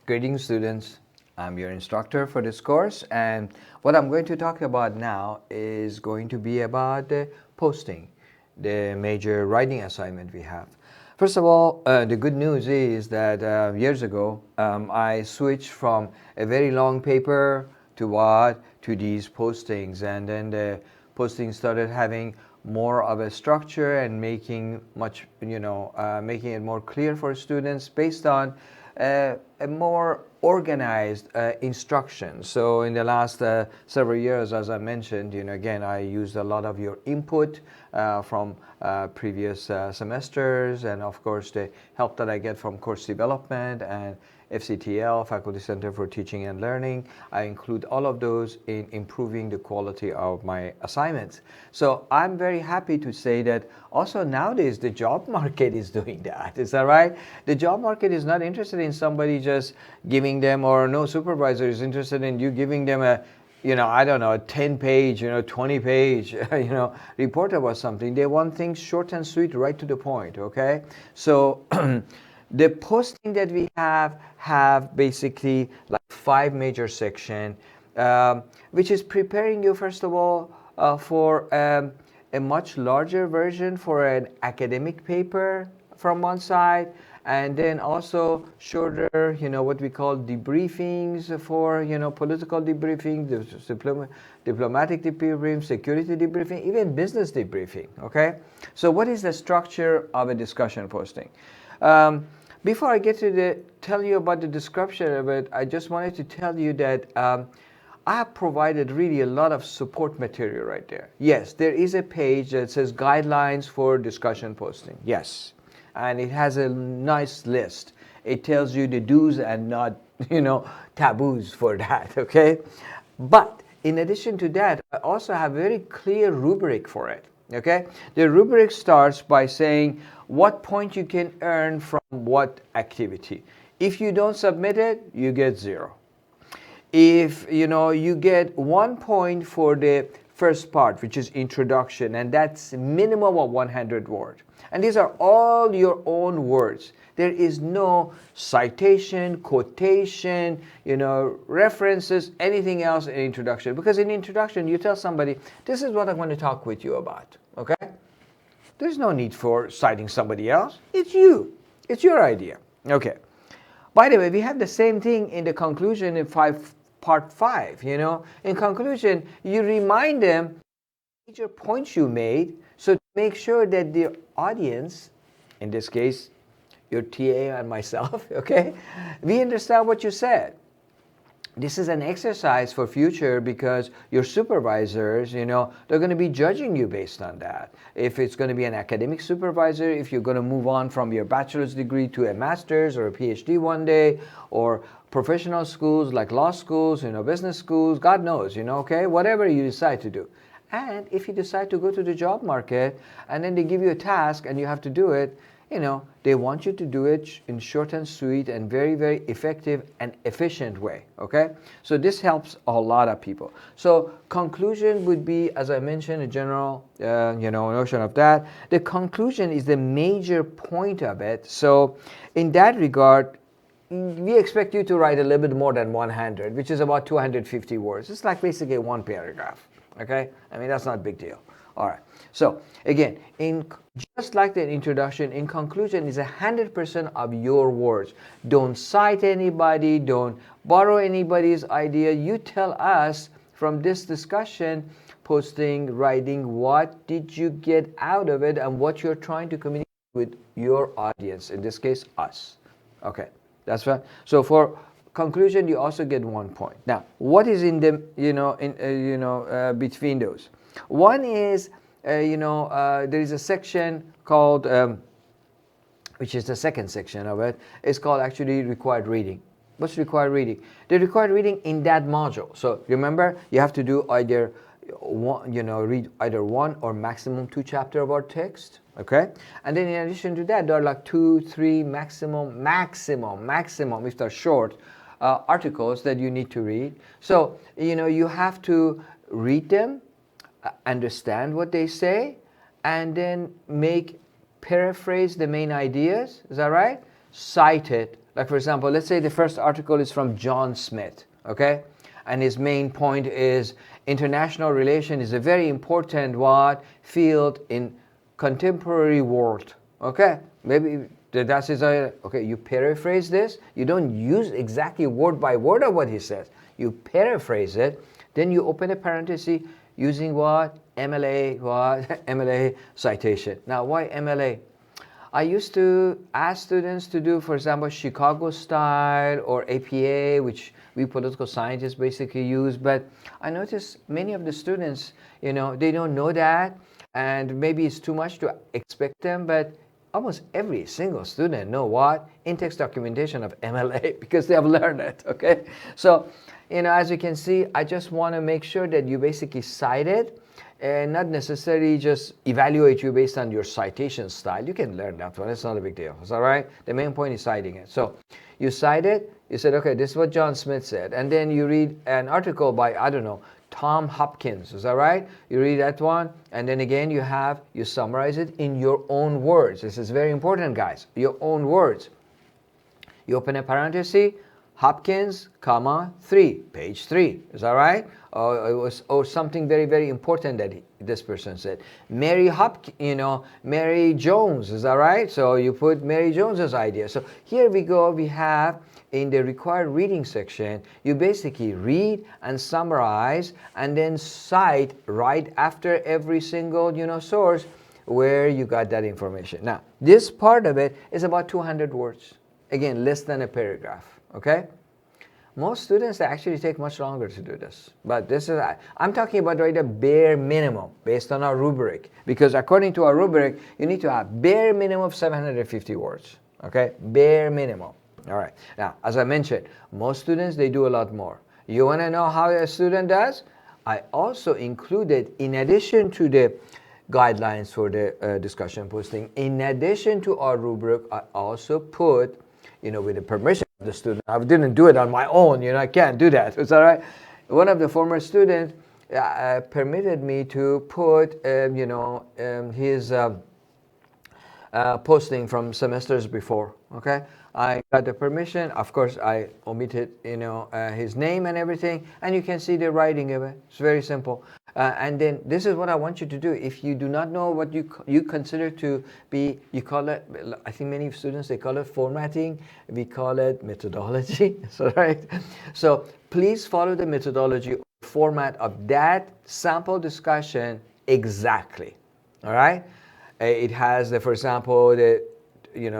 Greetings students, I'm your instructor for this course, and what I'm going to talk about now is going to be about the posting, the major writing assignment we have. First of all, the good news is that years ago I switched from a very long paper to these postings, and then the postings started having more of a structure and making making it more clear for students based on a more organized instruction. So in the last several years, as I mentioned, again, I used a lot of your input from previous semesters, and of course the help that I get from course development and FCTL, Faculty Center for Teaching and Learning. I include all of those in improving the quality of my assignments. So I'm very happy to say that also nowadays the job market is doing that. Is that right? The job market is not interested in somebody just giving them, or no supervisor is interested in you giving them a I don't know, a 10-page, 20-page, report about something. They want things short and sweet, right to the point, okay? So the posting that we have basically like 5 major sections, which is preparing you, first of all, for a much larger version for an academic paper from one side, and then also shorter, what we call debriefings for, political debriefing, diplomatic debriefing, security debriefing, even business debriefing, okay? So what is the structure of a discussion posting? Before I get to tell you about the description of it, I just wanted to tell you that I have provided really a lot of support material right there. Yes, there is a page that says guidelines for discussion posting. Yes. And it has a nice list. It tells you the do's and not, taboos for that, okay? But in addition to that, I also have a very clear rubric for it, okay? The rubric starts by saying what point you can earn from what activity. If you don't submit it, you get 0. If you get 1 point for the first part, which is introduction, and that's minimum of 100 words. And these are all your own words. There is no citation, quotation, references, anything else in introduction. Because in introduction, you tell somebody, this is what I'm going to talk with you about, okay? There's no need for citing somebody else. It's you. It's your idea, okay? By the way, we have the same thing in the conclusion in part 5, In conclusion, you remind them major points you made, so to make sure that the audience, in this case, your TA and myself, okay, we understand what you said. This is an exercise for future because your supervisors, they're going to be judging you based on that. If it's going to be an academic supervisor, if you're going to move on from your bachelor's degree to a master's or a PhD one day, or professional schools like law schools, business schools, God knows, okay, whatever you decide to do. And if you decide to go to the job market and then they give you a task and you have to do it, they want you to do it in short and sweet and very, very effective and efficient way, okay? So this helps a lot of people. So conclusion would be, as I mentioned, a general, notion of that. The conclusion is the major point of it. So in that regard, we expect you to write a little bit more than 100, which is about 250 words. It's like basically 1 paragraph, okay? I mean, that's not a big deal. All right. So again, just like the introduction, in conclusion is 100% of your words. Don't cite anybody. Don't borrow anybody's idea. You tell us from this discussion, posting, writing, what did you get out of it and what you're trying to communicate with your audience. In this case, us. Okay. That's right. So for conclusion, you also get 1 point. Now, what is in the between those? One is there is a section called which is the second section of it. It's called actually required reading. What's required reading? The required reading in that module. So remember, you have to do either read either 1 or maximum 2 chapters of our text. Okay, and then in addition to that, there are like 2, 3 maximum if they're short articles that you need to read. So you have to read them, understand what they say, and then paraphrase the main ideas. Is that right? Cite it Like for example, let's say the first article is from John Smith, okay? And his main point is international relation is a very important what field in contemporary world, okay? Maybe that's his okay, you paraphrase this. You don't use exactly word by word of what he says. You paraphrase it. Then you open a parenthesis using what? MLA, what? MLA citation. Now, why MLA? I used to ask students to do, for example, Chicago style or APA, which we political scientists basically use. But I noticed many of the students, they don't know that. And maybe it's too much to expect them. But almost every single student know what? In-text documentation of MLA because they have learned it, okay? So, as you can see, I just want to make sure that you basically cite it and not necessarily just evaluate you based on your citation style. You can learn that one. It's not a big deal. It's all right? The main point is citing it. So you cite it. You said, okay, this is what John Smith said. And then you read an article by, I don't know, Tom Hopkins. Is that right? You read that one. And then again, you summarize it in your own words. This is very important, guys. Your own words. You open a parenthesis. Hopkins, comma, 3, page 3. Is that right? Or something very, very important that this person said. Mary Jones. Is that right? So you put Mary Jones's idea. So here we go. We have in the required reading section, you basically read and summarize and then cite right after every single, source where you got that information. Now, this part of it is about 200 words. Again, less than a paragraph. Okay? Most students actually take much longer to do this. But I'm talking about right a bare minimum based on our rubric. Because according to our rubric, you need to have bare minimum of 750 words. Okay? Bare minimum. All right. Now, as I mentioned, most students, they do a lot more. You want to know how a student does? I also included, in addition to the guidelines for the discussion posting, in addition to our rubric, I also put, with the permission of the student. I didn't do it on my own. I can't do that. It's all right. One of the former students permitted me to put, his posting from semesters before. Okay. I got the permission. Of course, I omitted, his name and everything. And you can see the writing of it. It's very simple. And then this is what I want you to do. If you do not know what you consider to be, you call it, I think many students, they call it formatting. We call it methodology. So, right? So please follow the methodology or format of that sample discussion exactly. All right? It has, for example, the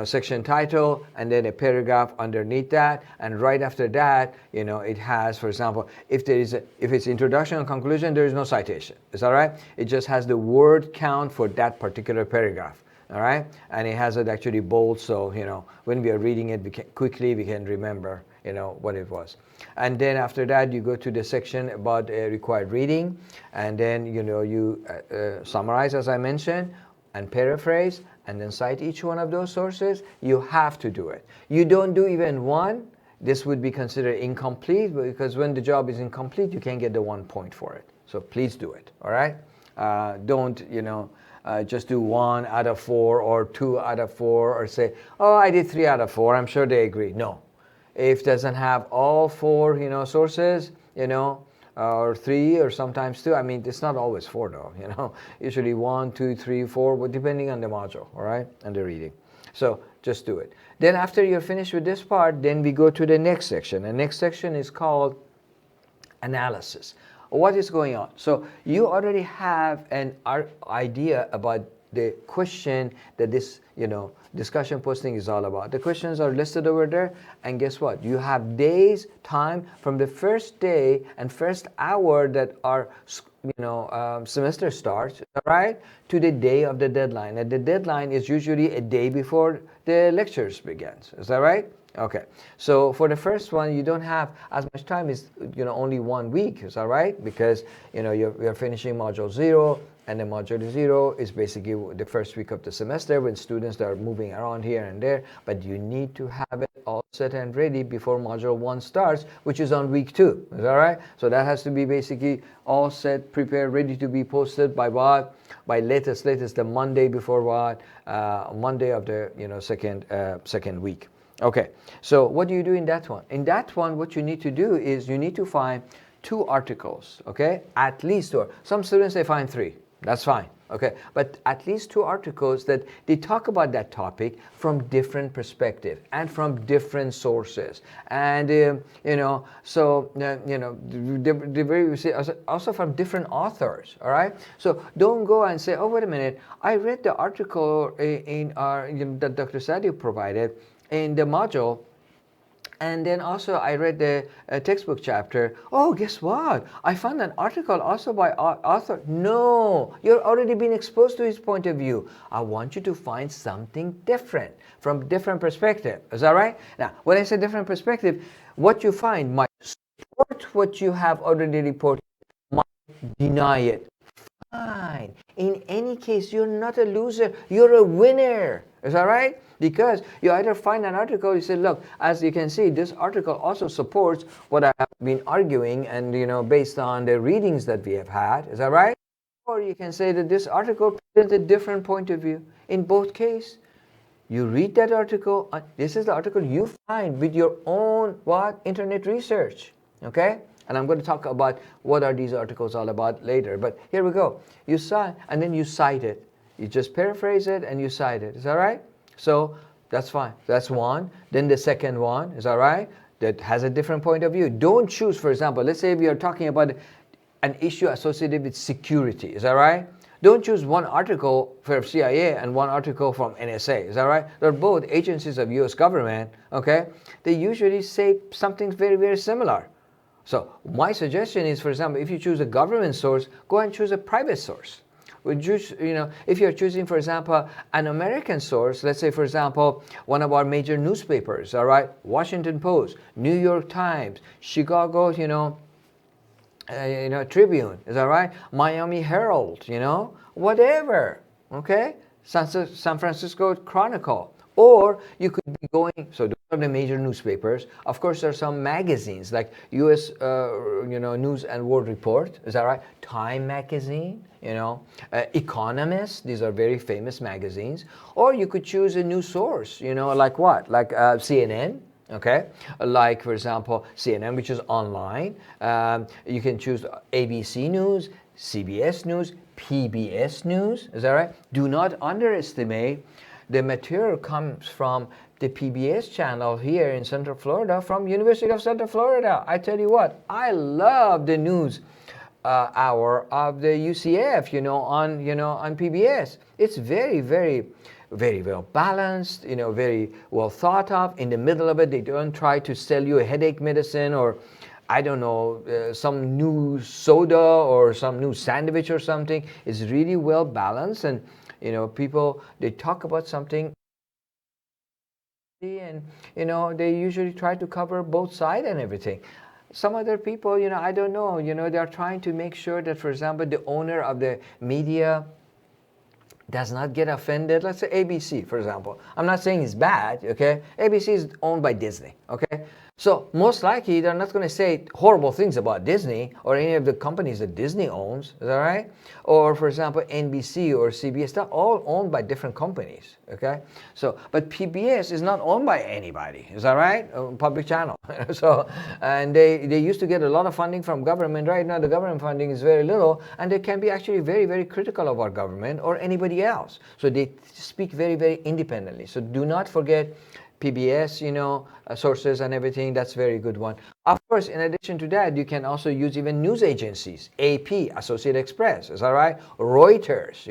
section title and then a paragraph underneath that, and right after that, it has, for example, if it's introduction and conclusion, there is no citation. Is that right? It just has the word count for that particular paragraph. All right, and it has it actually bold, so when we are reading it, we can remember what it was. And then after that, you go to the section about required reading, and then you summarize, as I mentioned, and paraphrase, and then cite each one of those sources. You have to do it. You don't do even one, this would be considered incomplete, because when the job is incomplete, you can't get the 1 point for it. So please do it, all right? Don't, just do 1 out of 4 or 2 out of 4 or say, oh, I did 3 out of 4. I'm sure they agree. No. If it doesn't have all 4, sources, or 3 or sometimes 2. I mean, it's not always 4 though, usually 1, 2, 3, 4, but depending on the module, all right, and the reading. So just do it. Then after you're finished with this part, then we go to the next section. The next section is called analysis. What is going on? So you already have an idea about the question that this, discussion posting is all about. The questions are listed over there, and guess what? You have days, time from the first day and first hour that our, semester starts, right, to the day of the deadline. And the deadline is usually a day before the lectures begins. Is that right? Okay. So for the first one, you don't have as much time. It's only 1 week. Is that right? Because you're finishing module 0. And the module 0 is basically the first week of the semester when students are moving around here and there. But you need to have it all set and ready before module 1 starts, which is on week 2. Is that right? So that has to be basically all set, prepared, ready to be posted by what? By latest the Monday before what? Monday of the second week. Okay, so what do you do in that one? In that one, what you need to do is you need to find two articles, okay? At least, or some students, they find three. That's fine, okay? But at least two articles that they talk about that topic from different perspective and from different sources. And, so, they very, also from different authors, all right? So don't go and say, oh, wait a minute, I read the article in our, that Dr. Sadi provided in the module, and then also I read the textbook chapter. Oh, guess what? I found an article also by author. No, you're already been exposed to his point of view. I want you to find something different from different perspective. Is that right? Now, when I say different perspective, what you find might support what you have already reported, might deny it. Fine. In any case, you're not a loser. You're a winner. Is that right? Because you either find an article, you say, look, as you can see, this article also supports what I have been arguing and, based on the readings that we have had. Is that right? Or you can say that this article presents a different point of view. In both cases, you read that article. This is the article you find with your own internet research. Okay? And I'm going to talk about what are these articles all about later. But here we go. You cite, and then you cite it. You just paraphrase it and you cite it. Is that right? So that's fine. That's one. Then the second one, is that right? That has a different point of view. Don't choose, for example, let's say we are talking about an issue associated with security. Is that right? Don't choose one article for CIA and one article from NSA. Is that right? They're both agencies of U.S. government. Okay? They usually say something very, very similar. So my suggestion is, for example, if you choose a government source, go and choose a private source. If you're choosing, for example, an American source, let's say, for example, one of our major newspapers, all right, Washington Post, New York Times, Chicago, Tribune, is that right? Miami Herald, whatever, okay? San Francisco Chronicle. Or you could be going, so those are the major newspapers. Of course, there are some magazines like U.S. News and World Report, is that right? Time Magazine, Economist, these are very famous magazines. Or you could choose a new source, like what? Like CNN. Okay, like for example CNN, which is online. You can choose ABC News, CBS News, PBS News. Is that right? Do not underestimate the material comes from the PBS channel here in Central Florida, from University of Central Florida. I tell you what, I love the news hour of the UCF, on PBS. It's very, very, very well balanced, very well thought of. In the middle of it, they don't try to sell you a headache medicine or, I don't know, some new soda or some new sandwich or something. It's really well balanced, and people, they talk about something, and they usually try to cover both sides and everything. Some other people, I don't know, they're trying to make sure that, for example, the owner of the media does not get offended. Let's say ABC, for example. I'm not saying it's bad, okay? ABC is owned by Disney, okay? So most likely they're not going to say horrible things about Disney or any of the companies that Disney owns, is that right? Or for example, NBC or CBS, they're all owned by different companies, okay? So, but PBS is not owned by anybody, is that right? Public channel. So, and they used to get a lot of funding from government. Right now the government funding is very little, and they can be actually very, very critical of our government or anybody else. So they speak very, very independently. So do not forget PBS, sources and everything. That's a very good one. Of course, in addition to that, you can also use even news agencies. AP, Associated Express, is that right? Reuters,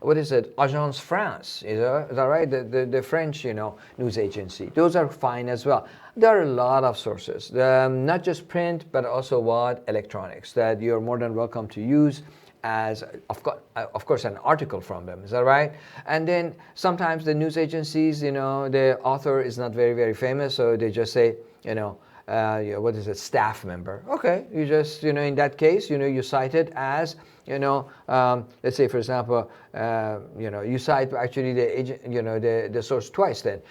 what is it? Agence France, is that right? The French, news agency. Those are fine as well. There are a lot of sources, not just print, but also electronics that you're more than welcome to use as, of course, an article from them. Is that right? And then sometimes the news agencies, the author is not very, very famous, so they just say, what is it, staff member. Okay, you just, in that case, you cite it as, let's say, for example, you cite actually the agent, the source twice then.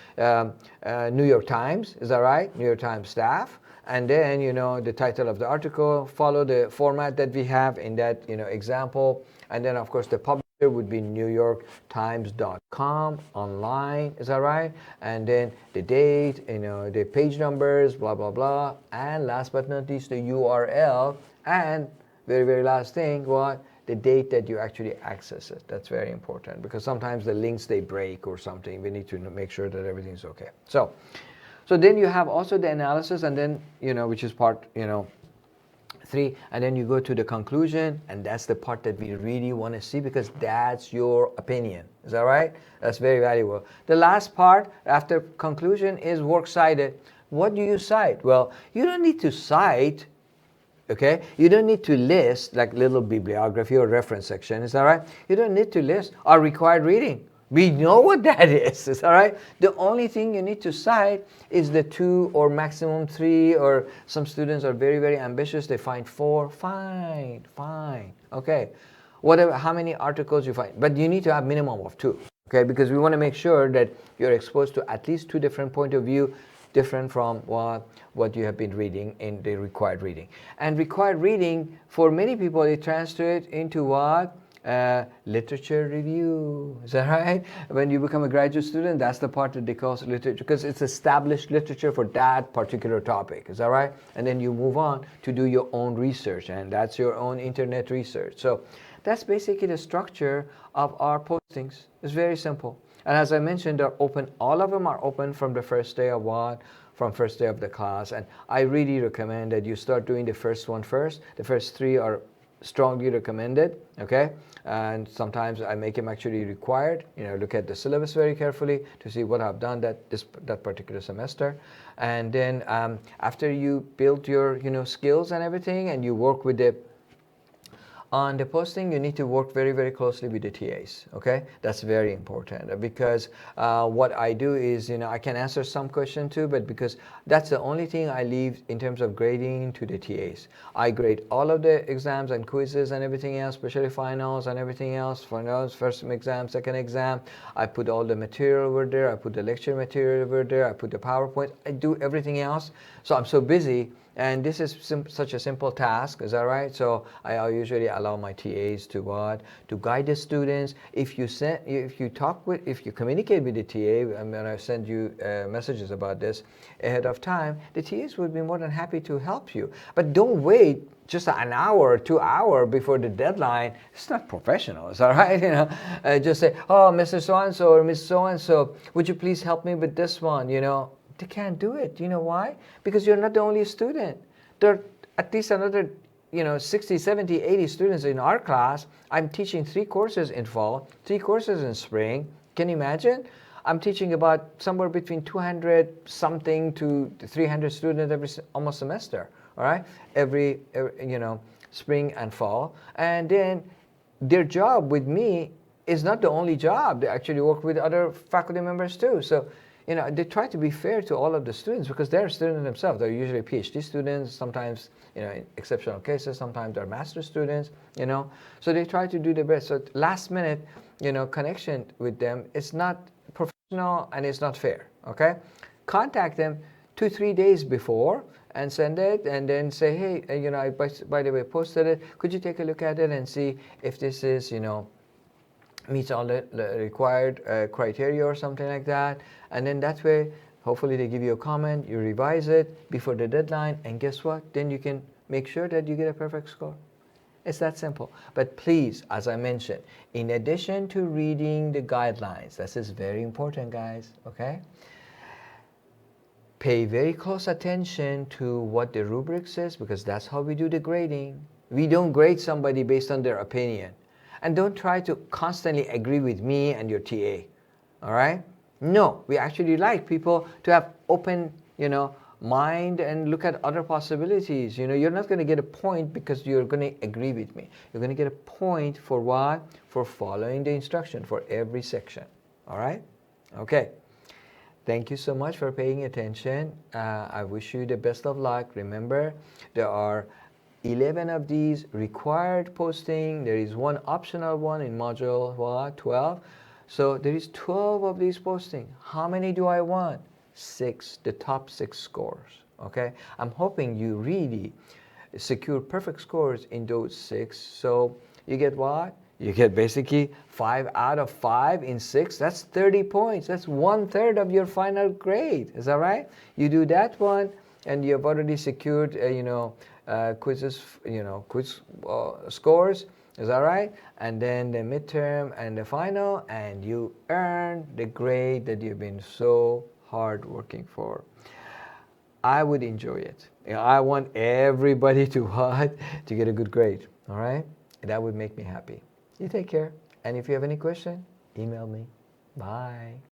New York Times, is that right? New York Times staff. And then, the title of the article, follow the format that we have in that, example. And then, of course, the publisher publisher would be newyorktimes.com online, is that right? And then the date, the page numbers, blah, blah, blah. And last but not least, the URL. And very, very last thing, what? The date that you actually access it. That's very important because sometimes the links, they break or something. We need to make sure that everything's okay. So then you have also the analysis, and then, which is part, 3, and then you go to the conclusion, and that's the part that we really want to see because that's your opinion. Is that right? That's very valuable. The last part after conclusion is works cited. What do you cite? Well, you don't need to cite, okay? You don't need to list like little bibliography or reference section. Is that right? You don't need to list our required reading. We know what that is all right? The only thing you need to cite is the 2 or maximum 3, or some students are very, very ambitious. They find 4. Fine. Okay. Whatever, how many articles you find. But you need to have minimum of 2, okay? Because we want to make sure that you're exposed to at least 2 different point of view, different from what you have been reading in the required reading. And required reading, for many people, they translate into what? Literature review. Is that right? When you become a graduate student, that's the part that they call literature, because it's established literature for that particular topic. Is that right? And then you move on to do your own research, and that's your own internet research. So that's basically the structure of our postings. It's very simple. And as I mentioned, they're open. All of them are open from the first day of what? From first day of the class. And I really recommend that you start doing the first one first. The first 3 are strongly recommended, okay? And sometimes I make them actually required. Look at the syllabus very carefully to see what I've done that particular semester. And then after you build your skills and everything, and you work with on the posting, you need to work very, very closely with the TAs, okay? That's very important because what I do is, I can answer some question too, but because that's the only thing I leave in terms of grading to the TAs. I grade all of the exams and quizzes and everything else, especially finals and everything else. Finals, first exam, second exam. I put all the material over there. I put the lecture material over there. I put the PowerPoint. I do everything else. So I'm so busy. And this is such a simple task, is that right? So I usually allow my TAs to what? To guide the students. If you communicate with the TA, I'm going to send you messages about this ahead of time, the TAs would be more than happy to help you. But don't wait just an hour or 2 hours before the deadline. It's not professional, is that right? Just say, oh, Mr. So-and-so or Miss So-and-so, would you please help me with this one, They can't do it. You know why? Because you're not the only student. There are at least another 60, 70, 80 students in our class. I'm teaching 3 courses in fall, 3 courses in spring. Can you imagine? I'm teaching about somewhere between 200 something to 300 students every almost semester. All right, every spring and fall. And then their job with me is not the only job. They actually work with other faculty members too. So they try to be fair to all of the students because they're students themselves. They're usually PhD students, sometimes, in exceptional cases, sometimes they're master's students, So they try to do the best. So last minute, connection with them is not professional and it's not fair, okay? Contact them 2-3 days before and send it, and then say, hey, I by the way posted it. Could you take a look at it and see if this is, meets all the required criteria or something like that. And then that way, hopefully they give you a comment, you revise it before the deadline, and guess what? Then you can make sure that you get a perfect score. It's that simple. But please, as I mentioned, in addition to reading the guidelines, this is very important, guys, okay? Pay very close attention to what the rubric says, because that's how we do the grading. We don't grade somebody based on their opinion. And don't try to constantly agree with me and your TA, all right? No, we actually like people to have open, mind and look at other possibilities. You're not going to get a point because you're going to agree with me. You're going to get a point for what? For following the instruction for every section, all right? Okay. Thank you so much for paying attention. I wish you the best of luck. Remember, there are 11 of these required posting. There is one optional one in module 12. So there is 12 of these posting. How many do I want? 6, the top 6 scores. Okay, I'm hoping you really secure perfect scores in those 6. So you get what? You get basically 5 out of 5 in 6. That's 30 points. That's 1/3 of your final grade. Is that right? You do that one, and you have already secured, quizzes, quiz scores. Is that right? And then the midterm and the final, and you earn the grade that you've been so hard working for. I would enjoy it. I want everybody to what? To get a good grade. All right? That would make me happy. You take care. And if you have any question, email me. Bye.